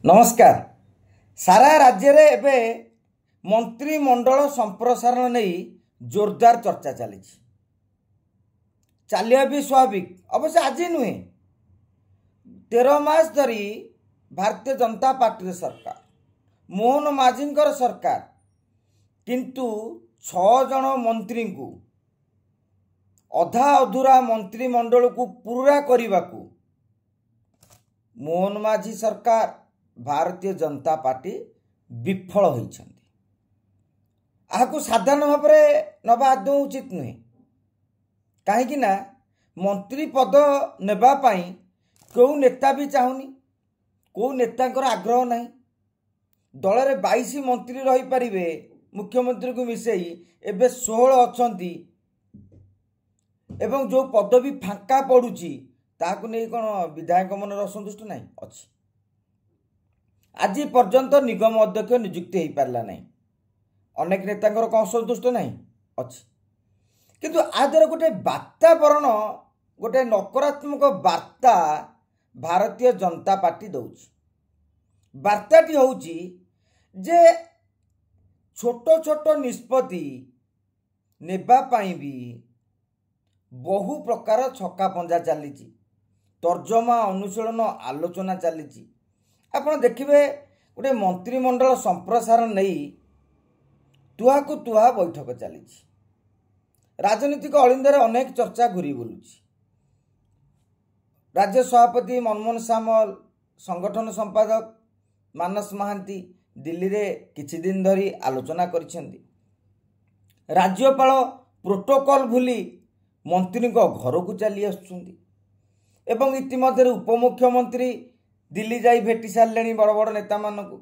नमस्कार। सारा राज्य रे एबे मंत्रिमंडल संप्रसारण नहीं जोरदार चर्चा चलिया भी स्वाभाविक। अवश्य आज नुहे 13 मास धरी भारतीय जनता पार्टी सरकार मोहन माझी सरकार किंतु 6 जन मंत्री को अधा अधूरा मंत्रिमंडल को पूरा करने को मोहन माझी सरकार भारतीय जनता पार्टी विफल होइछन्ति। आकु साधारण भाव नवा आदौ उचित नुहे कहीं मंत्री पद नेबा पाई क्यों नेता भी चाहूनी, कौ नेता आग्रह नहीं। दल में 22 मंत्री रही पारिबे, मुख्यमंत्री को मिसेई एबे 16 अछंती एवं जो पदवी फांका पड़ुची ताकू नहीं कौन विधायक मन असंतुष्ट नहीं अच्छी। आज पर्यंत निगम अध्यक्ष नियुक्ति हो पारा नहीं, अनेक नेता कौन असंतुष्ट नहीं अच्छी। किंतु आदर गोटे वातावरण गोटे नकारात्मक वार्ता भारतीय जनता पार्टी दौची। वार्ताटी होउची जे छोट छोट निष्पत्ति नेबा पाई भी बहु प्रकार छक्का पंजा चली, तर्जमा अनुशीलन आलोचना चली। आपण देखिए गोटे मंत्रिमंडल संप्रसारण नहीं तुहा को तुहा बैठक चली। राजनीतिक अलिंदर अनेक चर्चा घूरी बुलूँ। राज्य सभापति मनमोहन सामल, संगठन संपादक मानस महांती दिल्ली रे किछि दिन धरी आलोचना करिसेंती। राज्यपाल प्रोटोकॉल भूली मंत्री को घर को चली आसुछंती एवं इतिमध्य उपमुख्यमंत्री दिल्ली जाई भेटी सारे बड़ बड़ नेता मानक।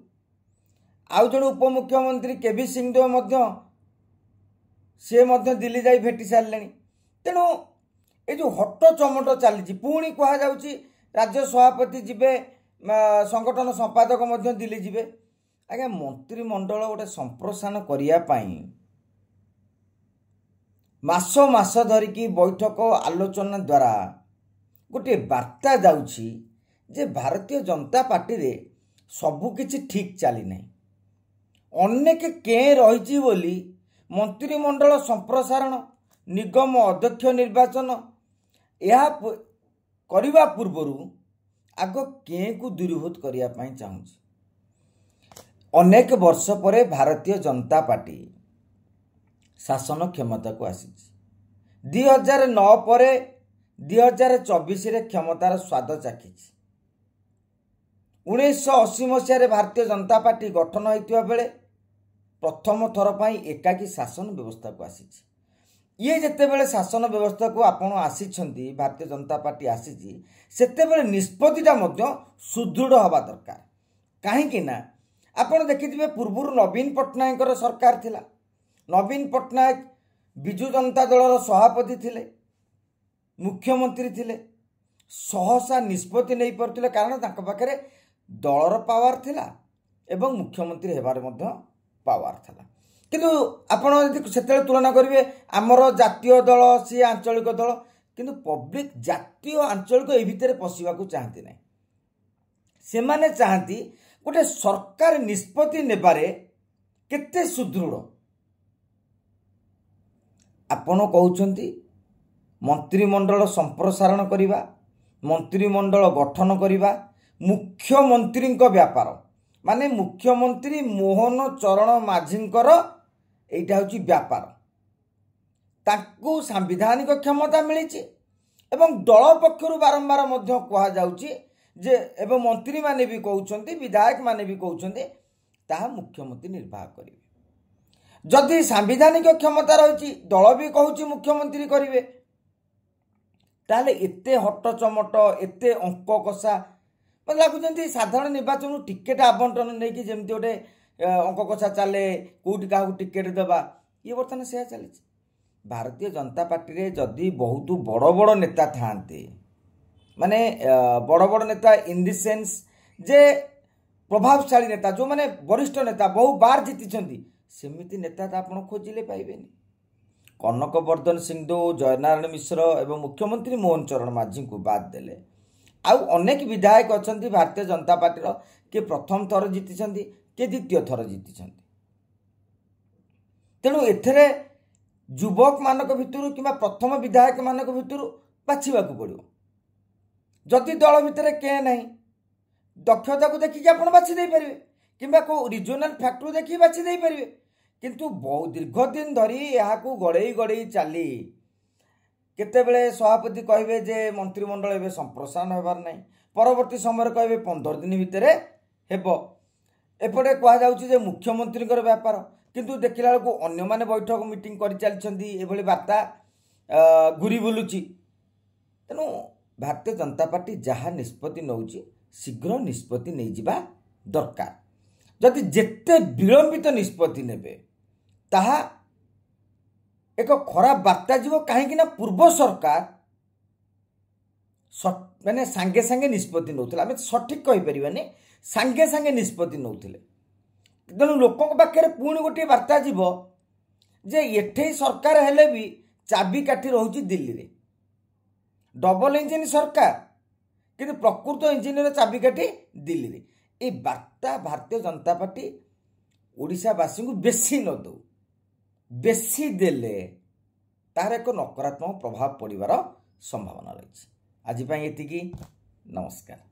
आउ जन उपमुख्यमंत्री केवी सिंहदेव सी दिल्ली जाई भेटी सारे। तेणु ये जो हट चमट चली पुणी कह राज्य सभापति जीवे, संगठन संपादक दिल्ली जीवे। आज्ञा मंत्रिमंडल गोटे संप्रसारण करने मास मास धरिकी बैठक आलोचना द्वारा गोटे वार्ता जाउछि जे भारतीय जनता पार्टी रे सबु किछि ठीक चली नहीं। अनेक के रही बोली मंत्रिमंडल संप्रसारण, निगम अध्यक्ष निर्वाचन यह करने पूर्व आग के को दूरीभूत करने चाहूँगी। अनेक वर्ष पर भारतीय जनता पार्टी शासन क्षमता को आसी 2009 पर 2024 रे क्षमतार स्वाद चाखी। 1980 मसीह भारतीय जनता पार्टी गठन होता बेले प्रथम थर पर एकाकी शासन व्यवस्था को आसी। ये जितेबाला शासन व्यवस्था को आपण आसी भारतीय जनता पार्टी आसी सेतेबेले निष्पत्तिटा सुदृढ़ हवा दरकार। कहीं आपण देखिथिबे पूर्व नवीन पट्टनायक सरकार थिला। नवीन पट्टनायक विजु जनता दल सभापति थिले, मुख्यमंत्री थिले, सहसा निष्पत्ति नहीं पारुथिले कारण तांका पाखरे दलर पावर थिला एवं मुख्यमंत्री हेबार मध्य पावर थिला। किंतु आपण यदि सेतेले तुलना करिवे आमर जातीय दल सी आंचलिक दल, किंतु पब्लिक जातीय आंचलिक ए भितर पशिबा को चाहती नहीं। से माने चाहती गोटे सरकार निष्पत्ति नेबारे केते सुदृढ़। आपण कहउछंती मंत्रिमंडल संप्रसारण करिबा, मंत्रिमंडल गठन करिबा मुख्यमंत्री व्यापार माने मुख्यमंत्री मोहन चरण माझींकर एटा होची व्यापार। ताकू संवैधानिक क्षमता मिली एवं दल पक्षरु बारंबार मध्य कहा जाउची जे एवं मंत्री माने भी कहउछंती, विधायक माने भी कहउछंती ताहा मुख्यमंत्री निर्वाह करिवे। जदि संवैधानिक क्षमता रही दल भी कहूँ मुख्यमंत्री करेंगे ताले एते हट चमट एते अंक कषा मतलब लगुच साधारण निर्वाचन टिकेट आवंटन नहीं कि जमी गोटे अंक कषा चले कौटी क्या टिकेट देवा ये बर्तमान से चली। भारतीय जनता पार्टी रे जदि बहुत बड़ बड़ नेता थांते माने बड़ बड़ नेता इन द सेंस जे प्रभावशाली नेता जो माने वरिष्ठ नेता बहु बार जीति सेमिति नेता तो आप खोजिले पाइबेनी। कनक वर्धन सिंहदेव, जयनारायण मिश्र एवं मुख्यमंत्री मोहन चरण माझी को बाद देले आउ अनेक विधायक अच्छा भारतीय जनता पार्टी किए प्रथम थर जीति किए द्वितीय थर जीति तेणु एथेरे युवक मानक भितर कि प्रथम विधायक मानक भितर बाछा पड़ो जदि दल भितर के ना दक्षता को देखिए आप बाछी पारे कि रिजनाल फैक्टर देखिए बाछी पारे किंतु बहुत दीर्घ दिन धरी यहाँ गड़े गड़े चली केतेबेले सभापति कहे जे मंत्रिमंडल एवं संप्रसारण होबार ना परवर्ती समय कहे 15 दिन भितर हेब एपटे कहुचे मुख्यमंत्री व्यापार किंतु देखला बेलू अन्य माने बैठक मीटिंग कर चलती वार्ता घूरी बुलूची तेणु भारतीय जनता पार्टी जहाँ निष्पत्ति नौची शीघ्र निष्पत्ति नहीं जिबा दरकार जदि जेते विलंबित निष्पत्ति नेबे ताहा एक खराब वार्ता जीव कहीं पूर्व सरकार माने सांगे सांगे निष्पत्ति नौथिले आमे सठिक कहि परिबानी सांगे सांगे निष्पत्ति नौथिले तेणु लोक पाखे पुणी गोटे वार्ता जीव जे एठे सरकार हेले भी चाबी काठी रहुची दिल्ली रे डबल इंजिन सरकार किंतु प्रकृत इंजिन चाबिकाठी दिल्ली रे ए वार्ता भारतीय जनता पार्टी ओडिशावासी को बेसी न दो बेसी देले तार एक नकारात्मक प्रभाव पड़िबार संभावना रही। आज एतिकी नमस्कार।